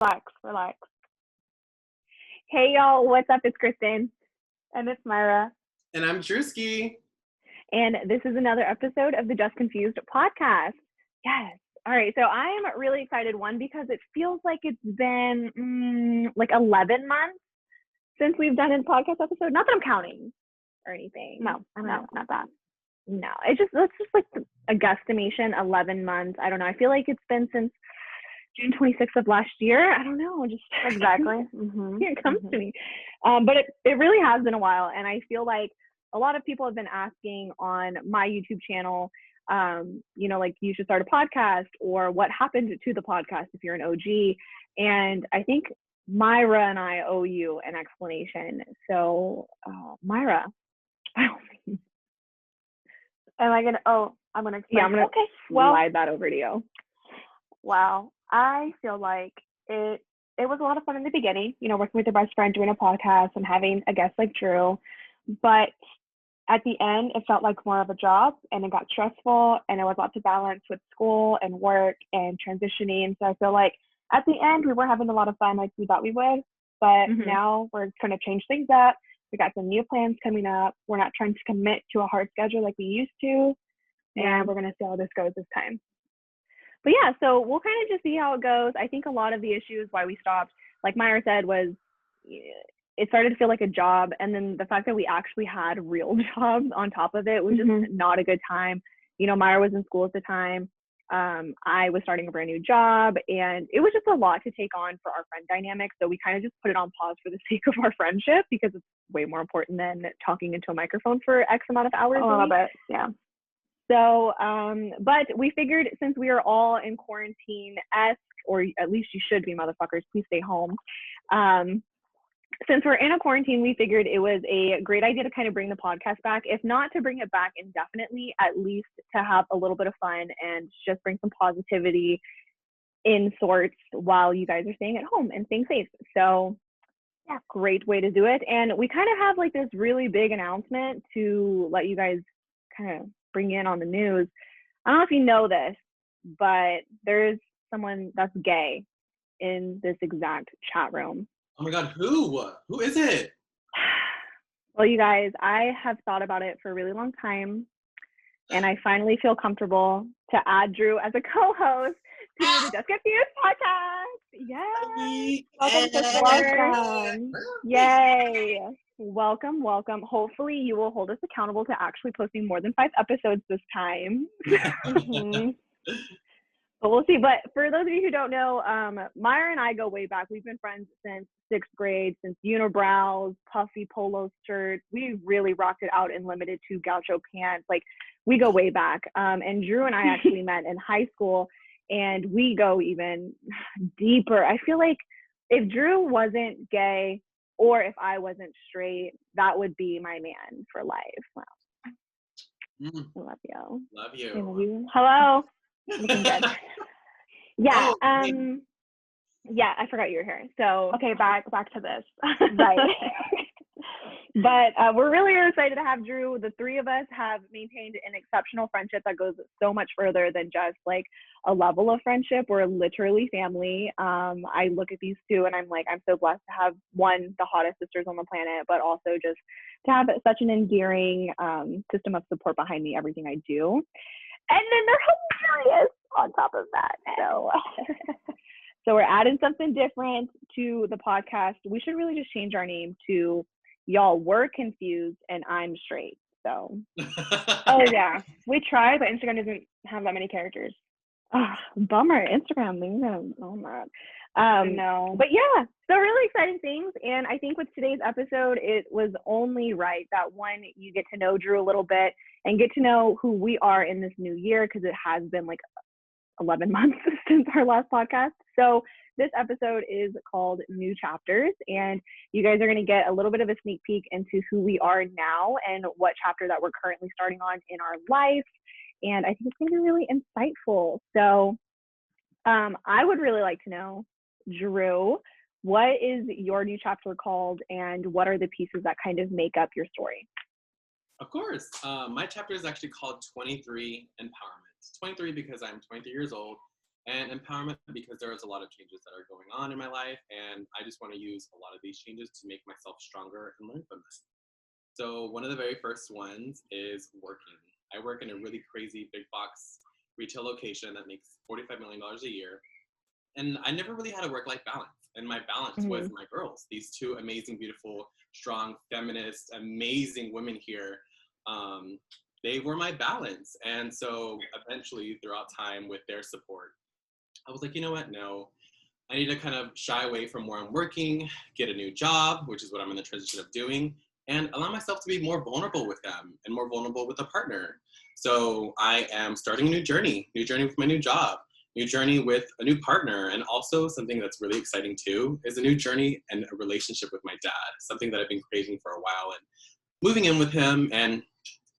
Relax. Hey y'all, what's up? It's Kristen. And it's Myra. And I'm Drewski. And this is another episode of the Just Confused podcast. Yes. All right. So I'm really excited, one, because it feels like it's been like 11 months since we've done a podcast episode. Not that I'm counting or anything. No, not that. No, it's just like a guesstimation, 11 months. I don't know. I feel like it's been since June 26th of last year. I don't know. Just exactly. It comes to me. But it really has been a while. And I feel like a lot of people have been asking on my YouTube channel, like you should start a podcast or what happened to the podcast if you're an OG. And I think Myra and I owe you an explanation. So Myra. I'm gonna explain. Yeah, I'm gonna slide that over to you. Wow. I feel like it was a lot of fun in the beginning, working with your best friend, doing a podcast and having a guest like Drew. But at the end, it felt like more of a job and it got stressful and it was a lot to balance with school and work and transitioning. So I feel like at the end, we were having a lot of fun like we thought we would. But now we're trying to change things up. We got some new plans coming up. We're not trying to commit to a hard schedule like we used to. And we're going to see how this goes this time. But yeah, so we'll kind of just see how it goes. I think a lot of the issues why we stopped, like Myra said, was it started to feel like a job. And then the fact that we actually had real jobs on top of it was just not a good time. Myra was in school at the time. I was starting a brand new job and it was just a lot to take on for our friend dynamic. So we kind of just put it on pause for the sake of our friendship because it's way more important than talking into a microphone for X amount of hours. A little bit, yeah. So, but we figured since we are all in quarantine-esque, or at least you should be, motherfuckers, please stay home. Since we're in a quarantine, we figured it was a great idea to kind of bring the podcast back, if not to bring it back indefinitely, at least to have a little bit of fun and just bring some positivity in sorts while you guys are staying at home and staying safe. So yeah, great way to do it. And we kind of have like this really big announcement to let you guys kind of bring in on the news. I don't know if you know this, but there's someone that's gay in this exact chat room. Oh my God, who? Who is it? Well, you guys, I have thought about it for a really long time, and I finally feel comfortable to add Drew as a co-host to the Just Confused podcast. Yay! Welcome to the Yay! Welcome. Hopefully you will hold us accountable to actually posting more than 5 episodes this time. But we'll see. But for those of you who don't know, Myra and I go way back. We've been friends since 6th grade, since unibrows, puffy polo shirts. We really rocked it out in limited to gaucho pants. Like, we go way back. And Drew and I actually met in high school, and we go even deeper. I feel like if Drew wasn't gay, or if I wasn't straight, that would be my man for life. Wow. I love you. Love you. I love you. Hello. Looking good. Yeah. Yeah, I forgot you were here. So okay, back to this. Right. But we're really excited to have Drew. The three of us have maintained an exceptional friendship that goes so much further than just like a level of friendship. We're literally family. I look at these two and I'm like, I'm so blessed to have one, the hottest sisters on the planet, but also just to have such an endearing system of support behind me, everything I do. And then they're hilarious on top of that. So we're adding something different to the podcast. We should really just change our name to Y'all Were Confused and I'm Straight. So. Oh yeah, we tried, but Instagram doesn't have that many characters. Bummer. Instagram. Oh my God. No. But yeah, so really exciting things. And I think with today's episode, it was only right that one, you get to know Drew a little bit and get to know who we are in this new year, because it has been like 11 months since our last podcast. So this episode is called New Chapters, and you guys are going to get a little bit of a sneak peek into who we are now and what chapter that we're currently starting on in our life. And I think it's going to be really insightful. So I would really like to know, Drew, what is your new chapter called, and what are the pieces that kind of make up your story? Of course. My chapter is actually called 23 Empowerment. 23 because I'm 23 years old, and empowerment because there's a lot of changes that are going on in my life, and I just want to use a lot of these changes to make myself stronger and learn from this. So one of the very first ones is working. I work in a really crazy big box retail location that makes $45 million a year. And I never really had a work-life balance. And my balance was my girls, these two amazing, beautiful, strong, feminist, amazing women here. They were my balance. And so eventually throughout time with their support, I was like, you know what? No, I need to kind of shy away from where I'm working, get a new job, which is what I'm in the transition of doing, and allow myself to be more vulnerable with them and more vulnerable with a partner. So I am starting a new journey with my new job, new journey with a new partner, and also something that's really exciting too is a new journey and a relationship with my dad, something that I've been craving for a while, and moving in with him and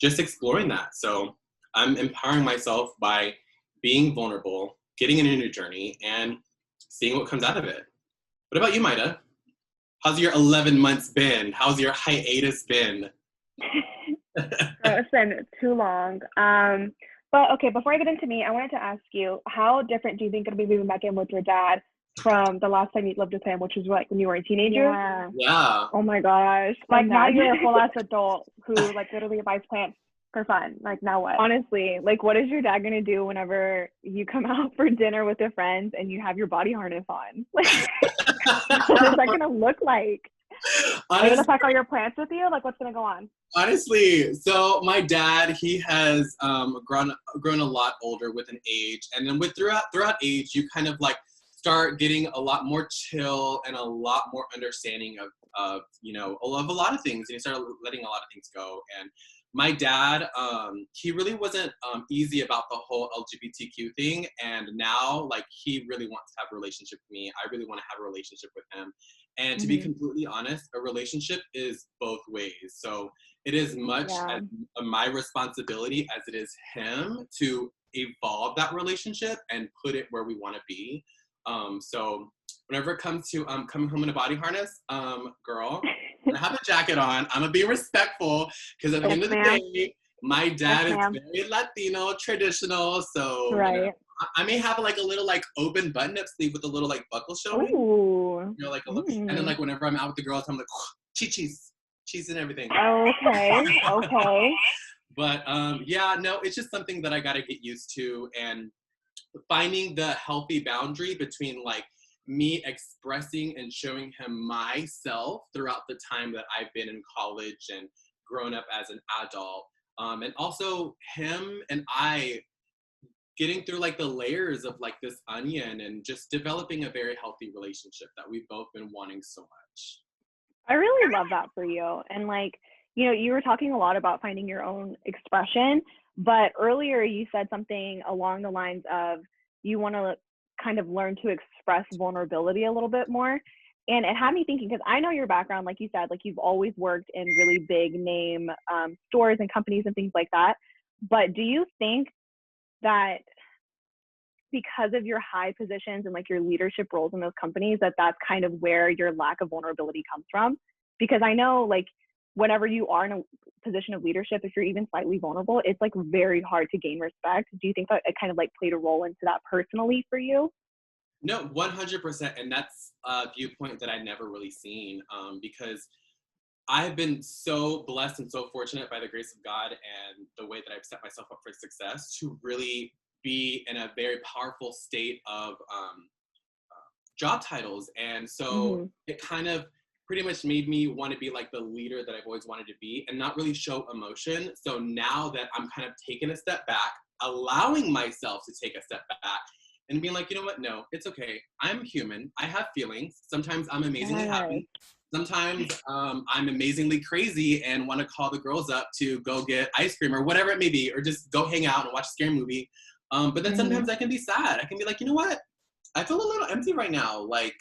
just exploring that. So I'm empowering myself by being vulnerable, getting in a new journey, and seeing what comes out of it. What about you, Myra? How's your 11 months been? How's your hiatus been? It's been too long. But okay, before I get into me, I wanted to ask you, how different do you think it'll be moving back in with your dad from the last time you lived with him, which was like when you were a teenager? Yeah. Oh my gosh. Like now you're a full ass adult who like literally buys plants for fun. Like now what? Honestly, like what is your dad gonna do whenever you come out for dinner with your friends and you have your body harness on? Like what is that gonna look like? Are you gonna pack all your plants with you? Like what's gonna go on? Honestly, so my dad, he has grown a lot older with an age, and then with throughout age, you kind of like start getting a lot more chill and a lot more understanding of you know, of a lot of things, and you start letting a lot of things go. And my dad, he really wasn't easy about the whole LGBTQ thing, and now like he really wants to have a relationship with me. I really want to have a relationship with him. And to be completely honest, a relationship is both ways. So it is much as my responsibility as it is him to evolve that relationship and put it where we want to be. So whenever it comes to coming home in a body harness, girl, I have a jacket on. I'm gonna be respectful because at the end of the day, my dad is very Latino, traditional. So you know, I may have like a little like open button-up sleeve with a little like buckle showing. Ooh. You know, like a little, and then like whenever I'm out with the girls, I'm like cheese and everything. Okay. But yeah, no, it's just something that I gotta get used to, and finding the healthy boundary between like me expressing and showing him myself throughout the time that I've been in college and grown up as an adult. And also him and I getting through like the layers of like this onion and just developing a very healthy relationship that we've both been wanting so much. I really love that for you. And like, you know, you were talking a lot about finding your own expression, but earlier you said something along the lines of you want to kind of learn to express vulnerability a little bit more. And it had me thinking, because I know your background, like you said, like you've always worked in really big name stores and companies and things like that. But do you think that because of your high positions and like your leadership roles in those companies, that's kind of where your lack of vulnerability comes from? Because I know like whenever you are in a position of leadership, if you're even slightly vulnerable, it's like very hard to gain respect. Do you think that it kind of like played a role into that personally for you? No, 100%. And that's a viewpoint that I never really seen, because I've been so blessed and so fortunate by the grace of God and the way that I've set myself up for success to really be in a very powerful state of job titles. And so it kind of pretty much made me want to be like the leader that I've always wanted to be and not really show emotion. So now that I'm kind of taking a step back, allowing myself to take a step back and being like, you know what? No, it's okay. I'm human. I have feelings. Sometimes I'm amazingly happy. Sometimes I'm amazingly crazy and want to call the girls up to go get ice cream or whatever it may be, or just go hang out and watch a scary movie. But then sometimes I can be sad. I can be like, you know what? I feel a little empty right now. Like,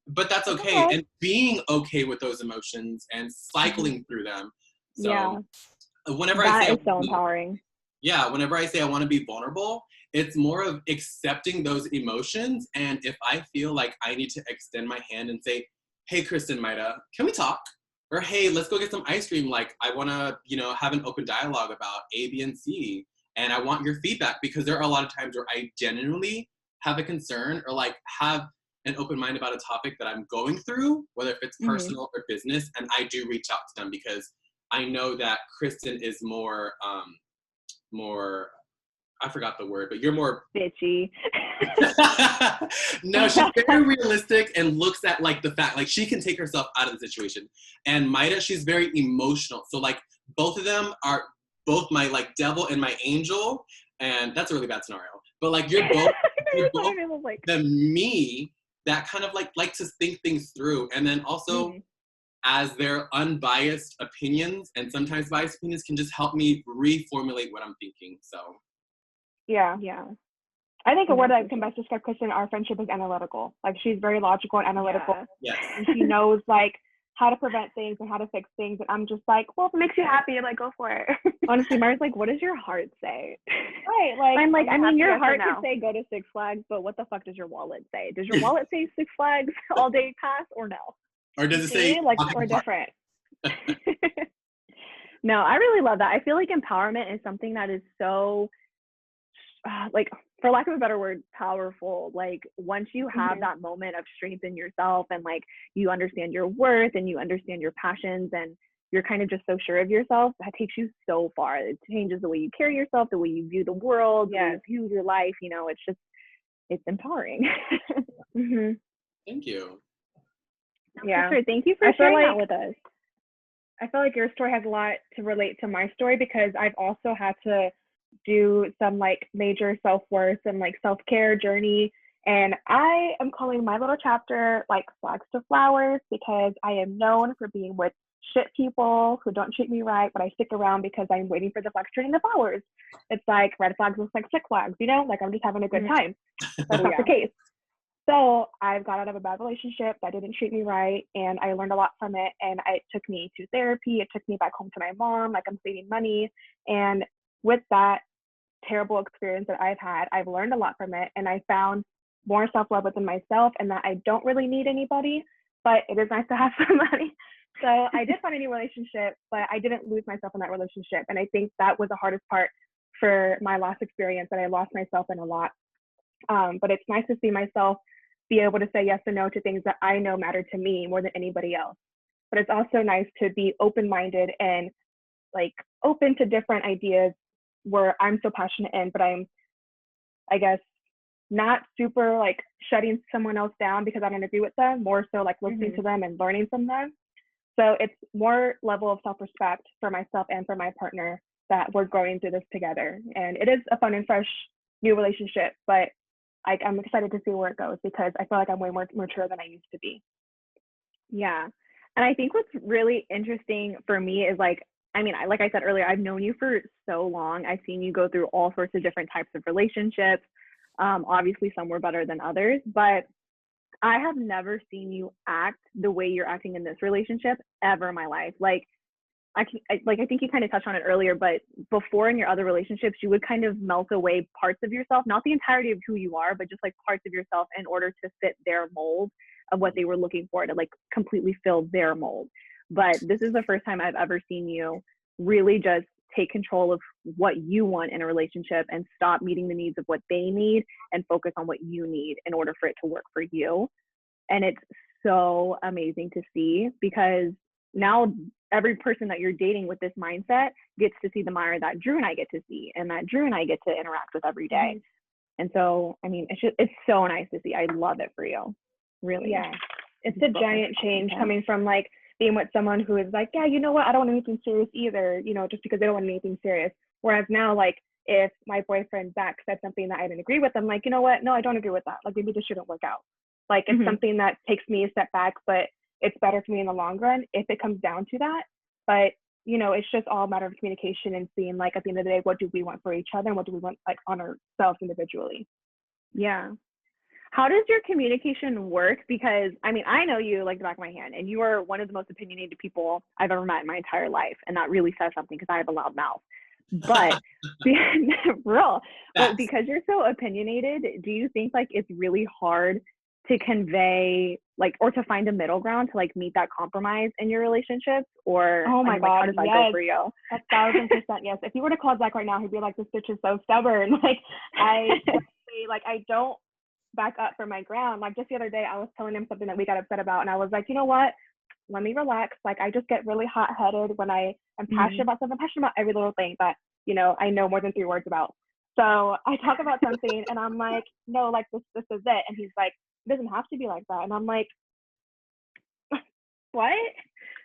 but that's okay. And being okay with those emotions and cycling through them. So whenever I say that is so empowering. Yeah, whenever I say I want to be vulnerable, it's more of accepting those emotions. And if I feel like I need to extend my hand and say, hey, Kristen, Myra, can we talk? Or, hey, let's go get some ice cream. Like, I want to, you know, have an open dialogue about A, B, and C. And I want your feedback because there are a lot of times where I genuinely have a concern or like have an open mind about a topic that I'm going through, whether if it's personal or business, and I do reach out to them because I know that Kristen is more, I forgot the word, but you're more bitchy. No, she's very realistic and looks at like the fact, like she can take herself out of the situation. And Myra, she's very emotional. So like both of them are both my like devil and my angel, and that's a really bad scenario. But like you're both the me that kind of like to think things through, and then also as their unbiased opinions and sometimes biased opinions can just help me reformulate what I'm thinking. So yeah. I think a word that can best describe Kristen, our friendship, is analytical. Like she's very logical and analytical. Yes. And she knows like how to prevent things and how to fix things. And I'm just like, well, if it makes you happy, like go for it. Honestly, Myra's like, what does your heart say? Right. Like I'm like, I mean, your heart could say go to Six Flags, but what the fuck does your wallet say? Does your wallet say Six Flags all day pass or no? Or does it say like we're different? No, I really love that. I feel like empowerment is something that is so like, for lack of a better word, powerful. Like once you have that moment of strength in yourself and like you understand your worth and you understand your passions and you're kind of just so sure of yourself, that takes you so far. It changes the way you carry yourself, the way you view the world, the way you view your life. You know, it's empowering. Thank you. Yeah. Sure. Thank you for sharing that with us. I feel like your story has a lot to relate to my story because I've also had to do some like major self-worth and like self-care journey. And I am calling my little chapter like Flags to Flowers because I am known for being with shit people who don't treat me right, but I stick around because I'm waiting for the flags turning to flowers. It's like red flags looks like Six Flags, you know, like I'm just having a good time. That's not the case. So I've got out of a bad relationship that didn't treat me right, and I learned a lot from it. And it took me to therapy. It took me back home to my mom. Like I'm saving money. And with that terrible experience that I've had, I've learned a lot from it. And I found more self-love within myself and that I don't really need anybody, but it is nice to have somebody. So I did find a new relationship, but I didn't lose myself in that relationship. And I think that was the hardest part for my last experience, that I lost myself in a lot. But it's nice to see myself be able to say yes and no to things that I know matter to me more than anybody else. But it's also nice to be open-minded and like open to different ideas where I'm so passionate in, but I'm, I guess, not super like shutting someone else down because I don't agree with them, more so like listening to them and learning from them. So it's more level of self-respect for myself and for my partner that we're going through this together. And it is a fun and fresh new relationship, but I'm excited to see where it goes because I feel like I'm way more mature than I used to be. Yeah. And I think what's really interesting for me is like, I mean, like I said earlier, I've known you for so long. I've seen you go through all sorts of different types of relationships. Obviously, some were better than others, but I have never seen you act the way you're acting in this relationship ever in my life. Like, I think you kind of touched on it earlier, but before in your other relationships, you would kind of melt away parts of yourself, not the entirety of who you are, but just like parts of yourself in order to fit their mold of what they were looking for, to like completely fill their mold. But this is the first time I've ever seen you really just take control of what you want in a relationship and stop meeting the needs of what they need and focus on what you need in order for it to work for you. And it's so amazing to see because now every person that you're dating with this mindset gets to see the Myra that Drew and I get to see and that Drew and I get to interact with every day. And so, I mean, it's so nice to see. I love it for you. Really. Yeah. It's a giant change coming from like being with someone who is like, yeah, you know what? I don't want anything serious either, you know, just because they don't want anything serious. Whereas now, like, if my boyfriend Zach said something that I didn't agree with, I'm like, you know what? No, I don't agree with that. Like, maybe this shouldn't work out. Like, it's something that takes me a step back, but it's better for me in the long run if it comes down to that. But, you know, it's just all a matter of communication and seeing, like, at the end of the day, what do we want for each other and what do we want, like, on ourselves individually. Yeah. How does your communication work? Because, I mean, I know you like the back of my hand, and you are one of the most opinionated people I've ever met in my entire life. And that really says something because I have a loud mouth. But, real, but because you're so opinionated, do you think like it's really hard to convey like, or to find a middle ground to like meet that compromise in your relationships? Or, oh my God, how does that go for you? 1,000%, yes. If you were to call Zach right now, he'd be like, this bitch is so stubborn. Like, I don't back up from my ground. Like just the other day, I was telling him something that we got upset about, and I was like, you know what? Let me relax. Like I just get really hot-headed when I am passionate about stuff. I'm passionate about every little thing that, you know, I know more than 3 words about. So I talk about something and I'm like, no, like this is it. And he's like, it doesn't have to be like that. And I'm like, what?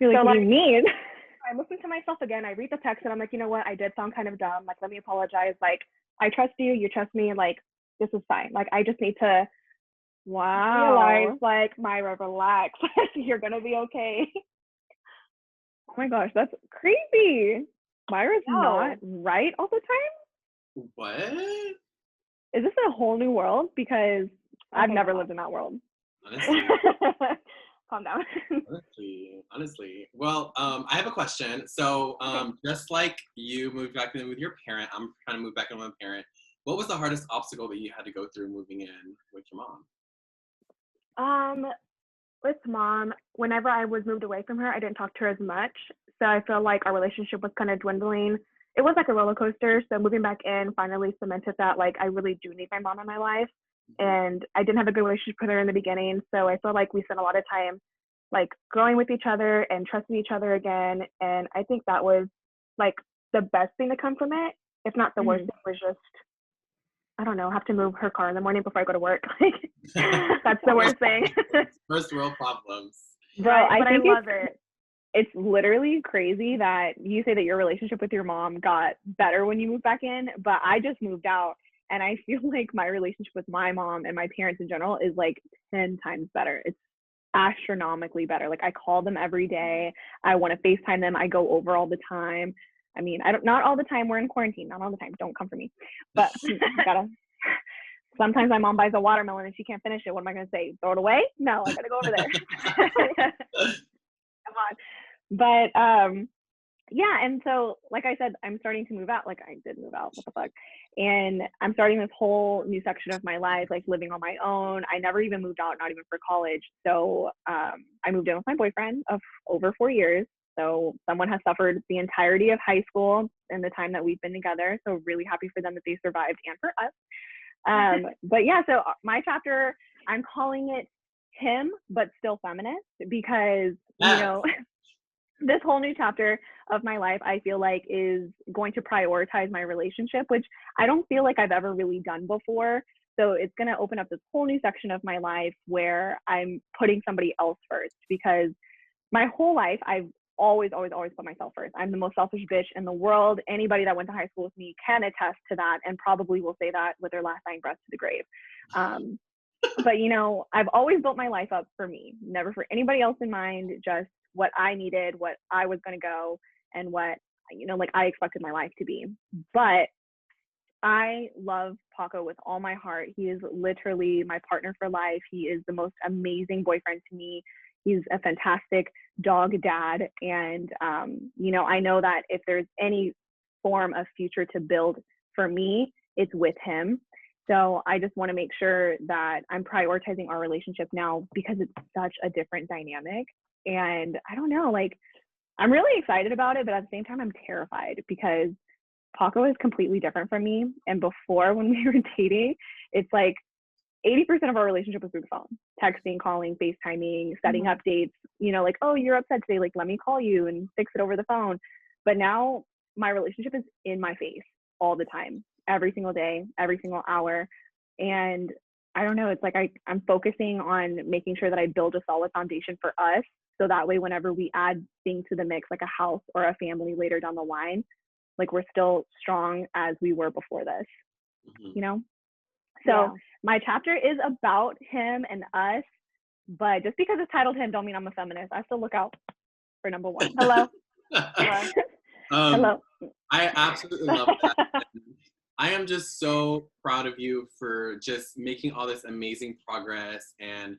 You're like, so, what do you mean? I listen to myself again. I read the text and I'm like, you know what? I did sound kind of dumb. Like, let me apologize. Like, I trust you. You trust me. Like, this is fine. Like, I just need to realize, like, Myra, relax. You're going to be okay. Oh my gosh, that's crazy. Myra's not right all the time? What? Is this a whole new world? Because I've never lived in that world. Honestly. Calm down. Honestly. Well, I have a question. So, just like you moved back in with your parent, I'm trying to move back in with my parent. What was the hardest obstacle that you had to go through moving in with your mom? With mom, whenever I was moved away from her, I didn't talk to her as much. So I feel like our relationship was kind of dwindling. It was like a roller coaster. So moving back in finally cemented that like I really do need my mom in my life. And I didn't have a good relationship with her in the beginning. So I feel like we spent a lot of time like growing with each other and trusting each other again. And I think that was like the best thing to come from it. If not the worst, it was just, I don't know, have to move her car in the morning before I go to work. Like that's the worst thing. First world problems. Bro, right, I love it. It's literally crazy that you say that your relationship with your mom got better when you moved back in, but I just moved out and I feel like my relationship with my mom and my parents in general is like 10 times better. It's astronomically better. Like I call them every day. I want to FaceTime them. I go over all the time. I mean, not all the time. We're in quarantine. Not all the time. Don't come for me. But sometimes my mom buys a watermelon and she can't finish it. What am I going to say? Throw it away? No, I got to go over there. Come on. But yeah, and so like I said, I'm starting to move out. Like I did move out. What the fuck? And I'm starting this whole new section of my life, like living on my own. I never even moved out, not even for college. So I moved in with my boyfriend of over 4 years. So someone has suffered the entirety of high school and the time that we've been together. So really happy for them that they survived and for us. But yeah, so my chapter, I'm calling it him, but still feminist because, you know, this whole new chapter of my life, I feel like is going to prioritize my relationship, which I don't feel like I've ever really done before. So it's going to open up this whole new section of my life where I'm putting somebody else first because my whole life, I've always put myself first. I'm the most selfish bitch in the world. Anybody that went to high school with me can attest to that and probably will say that with their last dying breath to the grave. But, you know, I've always built my life up for me, never for anybody else in mind, just what I needed, what I was going to go, and what, you know, like I expected my life to be. But I love Paco with all my heart. He is literally my partner for life. He is the most amazing boyfriend to me. He's a fantastic dog dad. And, you know, I know that if there's any form of future to build for me, it's with him. So I just want to make sure that I'm prioritizing our relationship now because it's such a different dynamic. And I don't know, like, I'm really excited about it, but at the same time, I'm terrified because Paco is completely different from me. And before, when we were dating, it's like 80% of our relationship was through the phone, texting, calling, FaceTiming, setting up dates, you know, like, oh, you're upset today. Like, let me call you and fix it over the phone. But now my relationship is in my face all the time, every single day, every single hour. And I don't know, it's like I'm focusing on making sure that I build a solid foundation for us. So that way, whenever we add things to the mix, like a house or a family later down the line, like we're still strong as we were before this, you know? So my chapter is about him and us, but just because it's titled him don't mean I'm a feminist. I still look out for number one. Hello. Hello. I absolutely love that. I am just so proud of you for just making all this amazing progress. And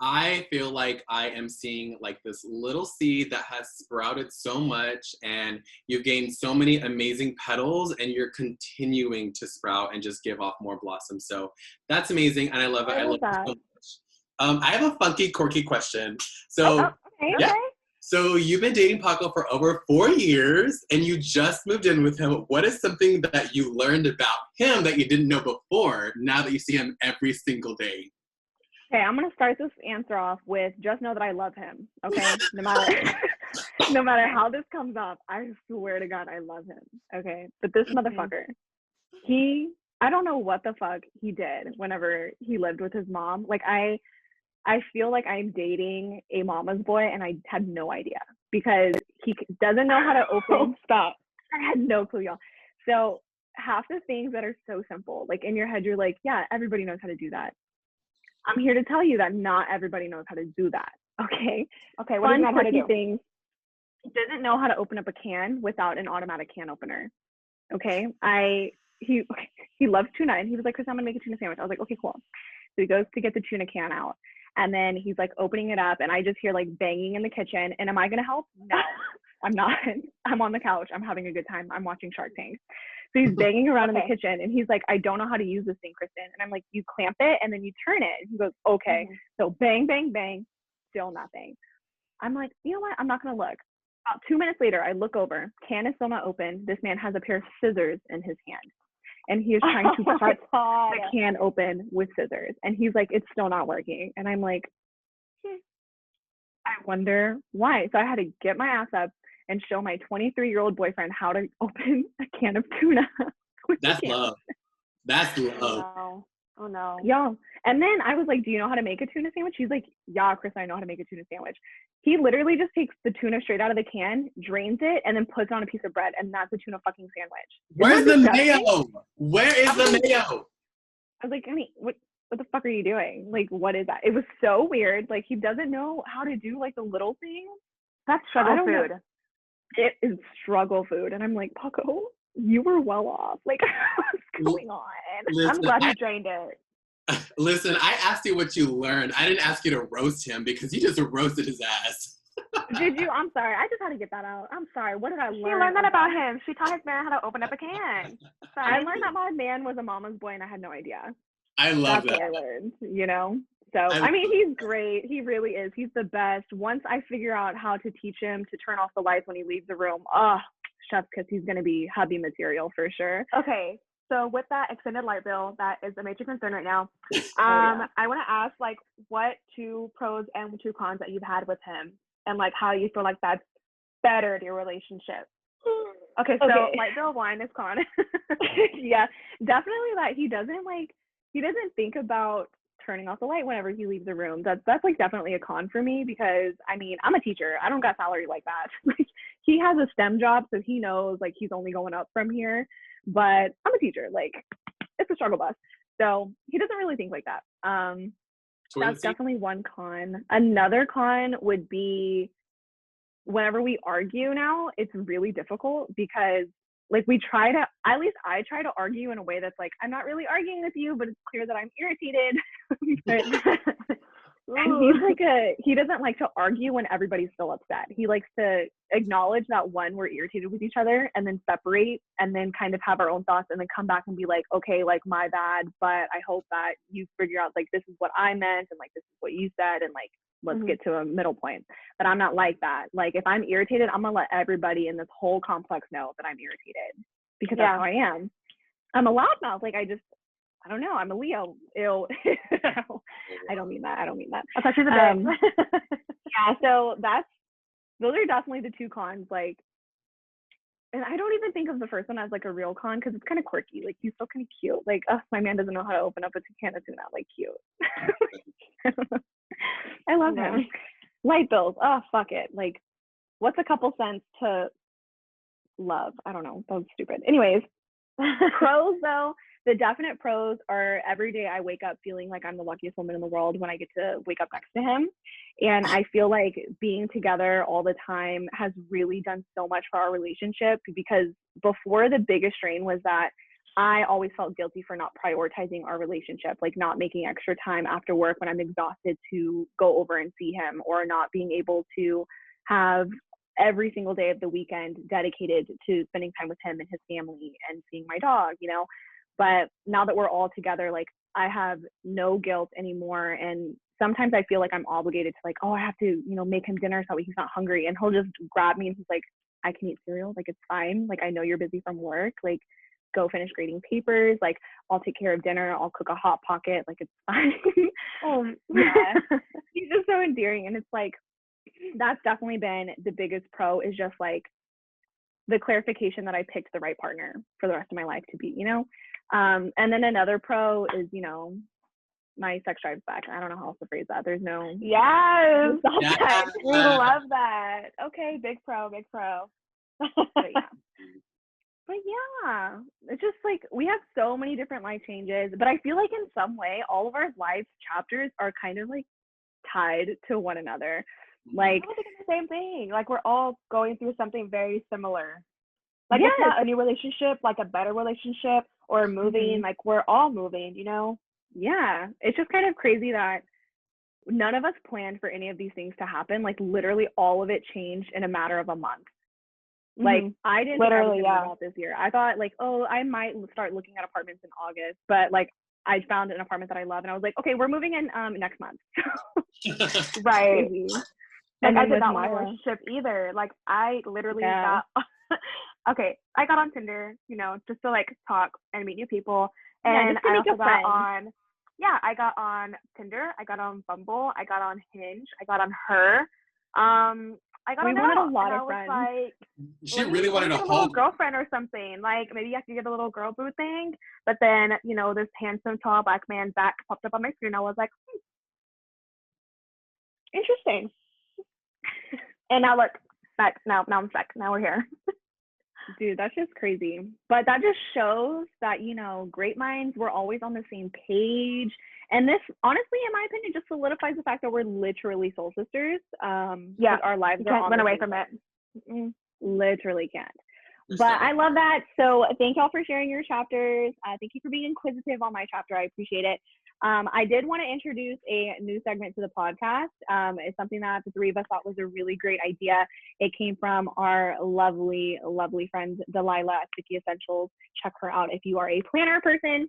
I feel like I am seeing like this little seed that has sprouted so much and you've gained so many amazing petals and you're continuing to sprout and just give off more blossoms. So that's amazing. And I love it. I love it so much. I have a funky, quirky question. So okay. So you've been dating Paco for over 4 years and you just moved in with him. What is something that you learned about him that you didn't know before now that you see him every single day? Okay, I'm gonna start this answer off with just know that I love him. Okay, no matter no matter how this comes off, I swear to God I love him. Okay, but this motherfucker, I don't know what the fuck he did whenever he lived with his mom. Like I feel like I'm dating a mama's boy, and I had no idea because he doesn't know how to open. Stop. I had no clue, y'all. So half the things that are so simple, like in your head, you're like, yeah, everybody knows how to do that. I'm here to tell you that not everybody knows how to do that. Okay. Okay, what does he not know how to do? Things. He doesn't know how to open up a can without an automatic can opener. Okay. He loves tuna, and he was like, Chris, I'm gonna make a tuna sandwich. I was like, okay, cool. So he goes to get the tuna can out, and then he's like opening it up, and I just hear like banging in the kitchen. And am I gonna help? No, I'm not. I'm on the couch. I'm having a good time. I'm watching Shark Tank. So he's banging around in the kitchen, and he's like, I don't know how to use this thing, Kristen. And I'm like, you clamp it and then you turn it. And he goes, okay. So bang, bang, bang, still nothing. I'm like, you know what? I'm not gonna look. About 2 minutes later, I look over. Can is still not open. This man has a pair of scissors in his hand, and he is trying to cut the can open with scissors. And he's like, it's still not working. And I'm like, I wonder why. So I had to get my ass up and show my 23-year-old boyfriend how to open a can of tuna. That's love. That's love. Oh no. Yeah. And then I was like, do you know how to make a tuna sandwich? He's like, yeah, Chris, I know how to make a tuna sandwich. He literally just takes the tuna straight out of the can, drains it, and then puts it on a piece of bread, and that's a tuna fucking sandwich. Where's the mayo? Where is the mayo? I was like, honey, what the fuck are you doing? Like, what is that? It was so weird. Like, he doesn't know how to do like the little things. That's struggle food. It is struggle food. And I'm like, Paco, you were well off. Like, what's going on? Listen, I'm glad you drained it. Listen, I asked you what you learned. I didn't ask you to roast him because you just roasted his ass. Did you? I'm sorry. I just had to get that out. I'm sorry. What did I learn? She learned that about him. She taught his man how to open up a can. I learned that my man was a mama's boy, and I had no idea. I love that. That's what I learned, you know? So, I mean, he's great. He really is. He's the best. Once I figure out how to teach him to turn off the lights when he leaves the room, chef's kiss, he's going to be hubby material for sure. Okay. So with that extended light bill, that is a major concern right now. I want to ask, like, what 2 pros and 2 cons that you've had with him, and like how you feel like that's bettered your relationship. Okay, so light bill 1 is con. Yeah, definitely that he doesn't think about turning off the light whenever he leaves the room. That's like definitely a con for me, because I mean, I'm a teacher. I don't got salary like that. Like, he has a STEM job, so he knows like he's only going up from here. But I'm a teacher. Like, it's a struggle bus. So he doesn't really think like that. That's definitely one con. Another con would be whenever we argue now, it's really difficult because like at least I try to argue in a way that's like, I'm not really arguing with you, but it's clear that I'm irritated. And he doesn't like to argue when everybody's still upset. He likes to acknowledge that we're irritated with each other, and then separate, and then kind of have our own thoughts, and then come back and be like, okay, like my bad, but I hope that you figure out like this is what I meant, and like this is what you said, and like let's get to a middle point. But I'm not like that. Like, if I'm irritated, I'm gonna let everybody in this whole complex know that I'm irritated, because that's how I am. I'm a loudmouth. Like, I don't know. I'm a Leo. Ew. I don't mean that. I thought she was a bitch. Yeah. So those are definitely the 2 cons. Like, and I don't even think of the first one as like a real con, because it's kind of quirky. Like, he's still kind of cute. Like, my man doesn't know how to open up a can of tuna. Like, cute. I love him. Light bills. Oh, fuck it. Like, what's a couple cents to love? I don't know. That was stupid. Anyways, pros though. The definite pros are every day I wake up feeling like I'm the luckiest woman in the world when I get to wake up next to him. And I feel like being together all the time has really done so much for our relationship, because before, the biggest strain was that I always felt guilty for not prioritizing our relationship, like not making extra time after work when I'm exhausted to go over and see him, or not being able to have every single day of the weekend dedicated to spending time with him and his family and seeing my dog, you know. But now that we're all together, like, I have no guilt anymore. And sometimes I feel like I'm obligated to like, oh, I have to, you know, make him dinner so he's not hungry. And he'll just grab me and he's like, I can eat cereal. Like, it's fine. Like, I know you're busy from work. Like, go finish grading papers. Like, I'll take care of dinner. I'll cook a Hot Pocket. Like, it's fine. Oh, yeah. He's just so endearing. And it's like, that's definitely been the biggest pro, is just like the clarification that I picked the right partner for the rest of my life to be, you know? And then another pro is, you know, my sex drive's back. I don't know how else to phrase that. There's no. Yes. Stop that. We love that. Okay, big pro, big pro. But yeah, it's just like we have so many different life changes, but I feel like in some way all of our life chapters are kind of like tied to one another. Like, I think it's the same thing. Like, we're all going through something very similar. Like, it's not a new relationship, like a better relationship, or moving. Like, we're all moving, you know? Yeah, it's just kind of crazy that none of us planned for any of these things to happen. Like, literally all of it changed in a matter of a month. Like, I didn't think I was gonna move out this year. I thought, like, oh, I might start looking at apartments in August, but like, I found an apartment that I love, and I was like, okay, we're moving in next month. Right. And I did not want a relationship either. Like, I literally got okay, I got on Tinder, you know, just to like talk and meet new people. And I also got on I got on Tinder, I got on Bumble, I got on Hinge, I got on Her. I got on wanted a lot of friends. Like, she really wanted a little girlfriend or something. Like, maybe I could get a little girl boo thing. But then, you know, this handsome, tall black man back popped up on my screen. I was like, interesting. And now look, back now I'm stuck. Now we're here. Dude, that's just crazy. But that just shows that, you know, great minds, we're always on the same page. And this, honestly, in my opinion, just solidifies the fact that we're literally soul sisters. Our lives you can't run away from it. Literally can't. But I love that. So thank y'all for sharing your chapters. Thank you for being inquisitive on my chapter. I appreciate it. I did want to introduce a new segment to the podcast. It's something that the three of us thought was a really great idea. It came from our lovely, lovely friend, Delilah at Sticky Essentials. Check her out if you are a planner person.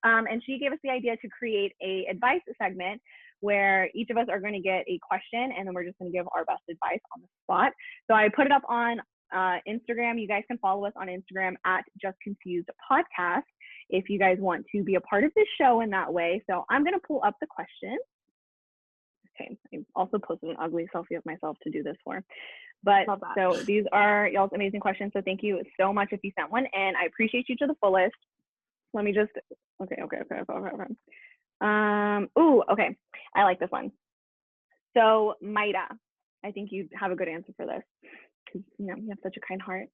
And she gave us the idea to create a advice segment where each of us are going to get a question, and then we're just going to give our best advice on the spot. So I put it up on Instagram. You guys can follow us on Instagram at Just Confused Podcast if you guys want to be a part of this show in that way. So I'm going to pull up the question. Okay, I also posted an ugly selfie of myself to do this for. But so these are y'all's amazing questions. So thank you so much if you sent one, and I appreciate you to the fullest. Let me just, okay. Okay, I like this one. So Myra, I think you have a good answer for this, because, you know, you have such a kind heart.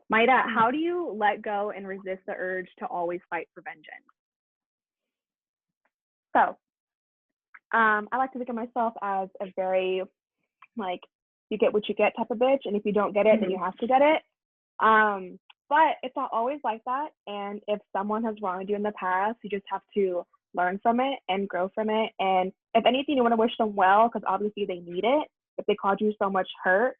Myra, how do you let go and resist the urge to always fight for vengeance? So, I like to think of myself as a very, like, you get what you get type of bitch, and if you don't get it, then you have to get it. But it's not always like that. And if someone has wronged you in the past, you just have to learn from it and grow from it. And if anything, you want to wish them well, because obviously they need it if they caused you so much hurt.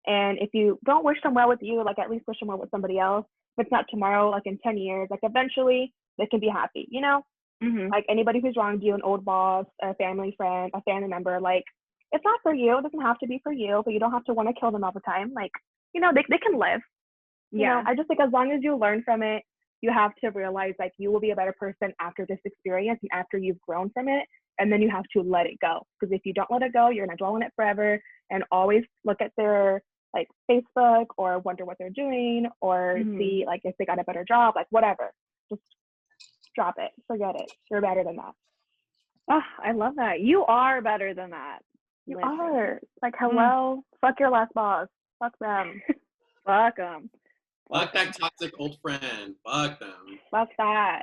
And if you don't wish them well with you, like, at least wish them well with somebody else. If it's not tomorrow, like in 10 years, like, eventually they can be happy, you know? Like, anybody who's wronged you, an old boss, a family friend, a family member, like, it's not for you. It doesn't have to be for you, but you don't have to want to kill them all the time. Like, you know, they can live. You know, I just think as long as you learn from it, you have to realize, like, you will be a better person after this experience and after you've grown from it. And then you have to let it go. Because if you don't let it go, you're going to dwell on it forever and always look at their, like, Facebook or wonder what they're doing or see, like, if they got a better job, like, whatever. Just drop it. Forget it. You're better than that. Oh, I love that. You are better than that. You are. Like, hello? Fuck your last boss. Fuck them. Fuck them. Fuck that toxic old friend. Fuck them. Fuck that.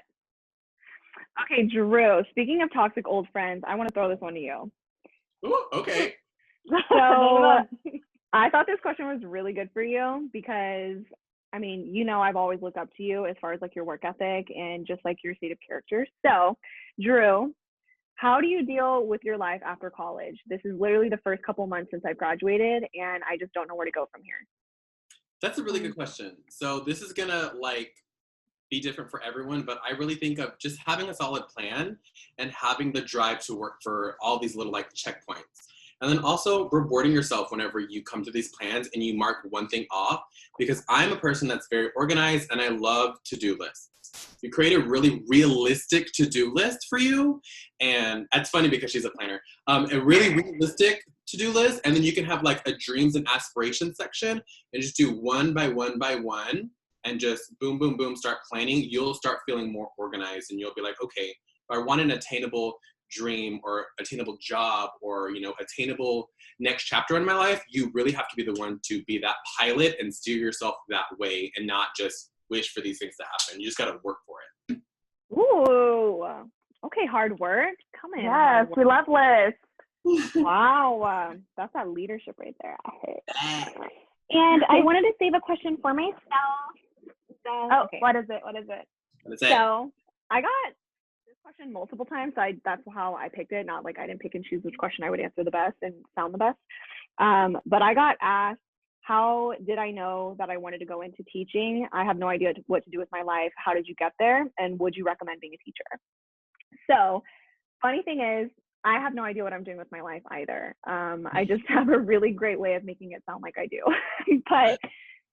Okay, Drew, speaking of toxic old friends, I want to throw this one to you. Ooh, okay. So I thought this question was really good for you because, I mean, you know, I've always looked up to you as far as, like, your work ethic and just, like, your state of character. So, Drew, how do you deal with your life after college? This is literally the first couple months since I've graduated, and I just don't know where to go from here. That's a really good question. So this is gonna, like, be different for everyone, but I really think of just having a solid plan and having the drive to work for all these little, like, checkpoints. And then also rewarding yourself whenever you come to these plans and you mark one thing off, because I'm a person that's very organized and I love to-do lists. You create a really realistic to-do list for you. And that's funny because she's a planner. A really realistic to-do list. And then you can have like a dreams and aspirations section and just do one by one by one and just boom, boom, boom, start planning. You'll start feeling more organized and you'll be like, okay, if I want an attainable dream or attainable job or, you know, attainable next chapter in my life, you really have to be the one to be that pilot and steer yourself that way and not just wish for these things to happen. You just got to work for it. Ooh, okay, hard work. Come in. Yes, we love lists. Wow, that's that leadership right there. And I wanted to save a question for myself. Oh, okay. What is it? What is it? So I got this question multiple times. So that's how I picked it. Not like I didn't pick and choose which question I would answer the best and sound the best. But I got asked, how did I know that I wanted to go into teaching? I have no idea what to do with my life. How did you get there? And would you recommend being a teacher? So funny thing is, I have no idea what I'm doing with my life either. I just have a really great way of making it sound like I do. But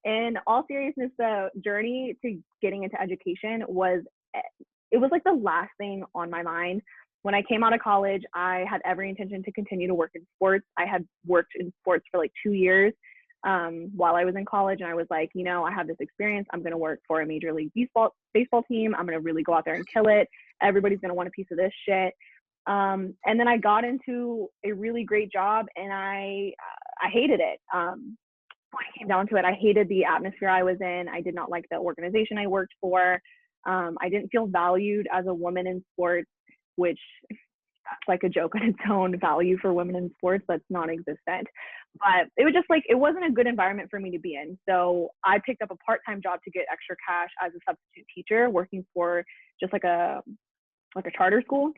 in all seriousness, the journey to getting into education was like the last thing on my mind. When I came out of college, I had every intention to continue to work in sports. I had worked in sports for like 2 years while I was in college. And I was like, you know, I have this experience. I'm going to work for a major league baseball team. I'm going to really go out there and kill it. Everybody's going to want a piece of this shit. And then I got into a really great job and I hated it. When it came down to it, I hated the atmosphere I was in. I did not like the organization I worked for. I didn't feel valued as a woman in sports, which that's like a joke on its own. Value for women in sports, that's non-existent. But it was just like, it wasn't a good environment for me to be in. So I picked up a part-time job to get extra cash as a substitute teacher, working for just like a charter school.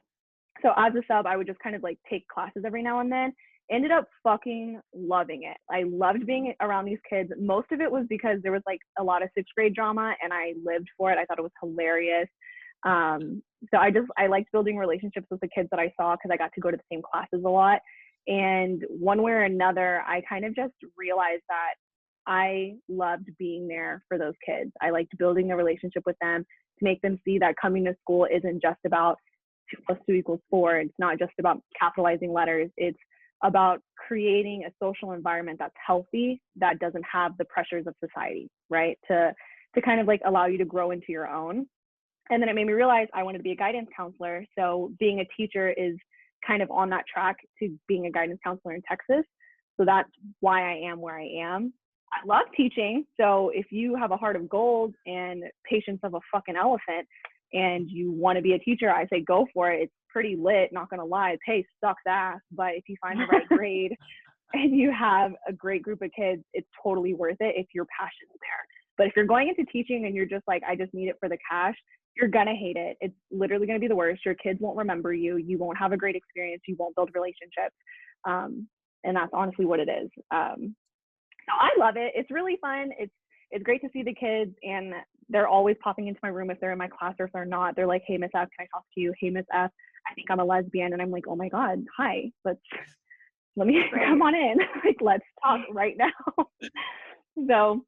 So as a sub, I would just kind of like take classes every now and then. Ended up fucking loving it. I loved being around these kids. Most of it was because there was like a lot of 6th grade drama and I lived for it. I thought it was hilarious. So I liked building relationships with the kids that I saw because I got to go to the same classes a lot. And one way or another, I kind of just realized that I loved being there for those kids. I liked building a relationship with them to make them see that coming to school isn't just about 2 + 2 = 4. It's not just about capitalizing letters. It's about creating a social environment that's healthy, that doesn't have the pressures of society, right? To kind of like allow you to grow into your own. And then it made me realize I wanted to be a guidance counselor. So being a teacher is kind of on that track to being a guidance counselor in Texas. So that's why I am where I am. I love teaching. So if you have a heart of gold and patience of a fucking elephant and you want to be a teacher, I say go for it. It's pretty lit, not gonna lie. Pay sucks ass, but if you find the right grade and you have a great group of kids, it's totally worth it if your passion's there. But if you're going into teaching and you're just like, I just need it for the cash, you're gonna hate it. It's literally gonna be the worst. Your kids won't remember you. You won't have a great experience. You won't build relationships. And that's honestly what it is. So I love it. It's really fun. It's great to see the kids, and they're always popping into my room if they're in my class or if they're not. They're like, hey, Miss F, can I talk to you? Hey, Miss F, I think I'm a lesbian. And I'm like, oh my God, hi, let me come on in. Like, let's talk right now. So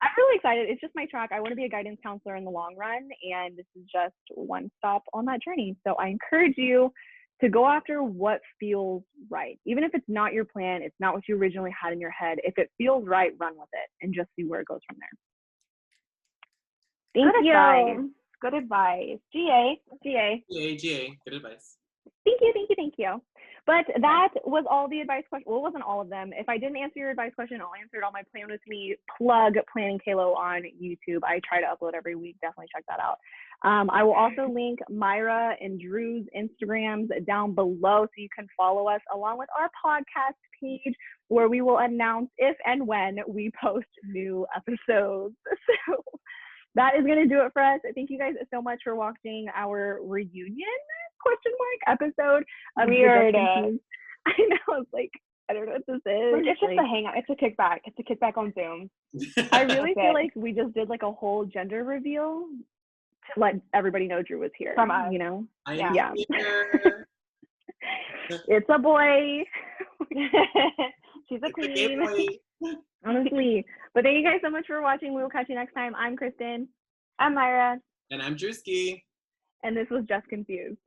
I'm really excited. It's just my track. I want to be a guidance counselor in the long run, and this is just one stop on that journey. So I encourage you to go after what feels right. Even if it's not your plan, it's not what you originally had in your head. If it feels right, run with it and just see where it goes from there. Thank you. Advice. Good advice. GA. Good advice. Thank you. But that was all the advice questions. Well, it wasn't all of them. If I didn't answer your advice question, I'll answer it on my Plan With Me plug Planning Kalo on YouTube. I try to upload every week. Definitely check that out. I will also link Myra and Drew's Instagrams down below so you can follow us along with our podcast page where we will announce if and when we post new episodes. So that is going to do it for us. Thank you guys so much for watching our reunion ? Episode of Weird. I know, it's like, I don't know what this is. It's just a hangout. It's a kickback. It's a kickback on Zoom. I really feel like we just did like a whole gender reveal to let everybody know Drew was here. From us. You know? I'm here. It's a boy. She's a It's queen. a gay boy. Honestly. But thank you guys so much for watching. We will catch you next time. I'm Kristen. I'm Myra. And I'm Drewski. And this was Just Confused.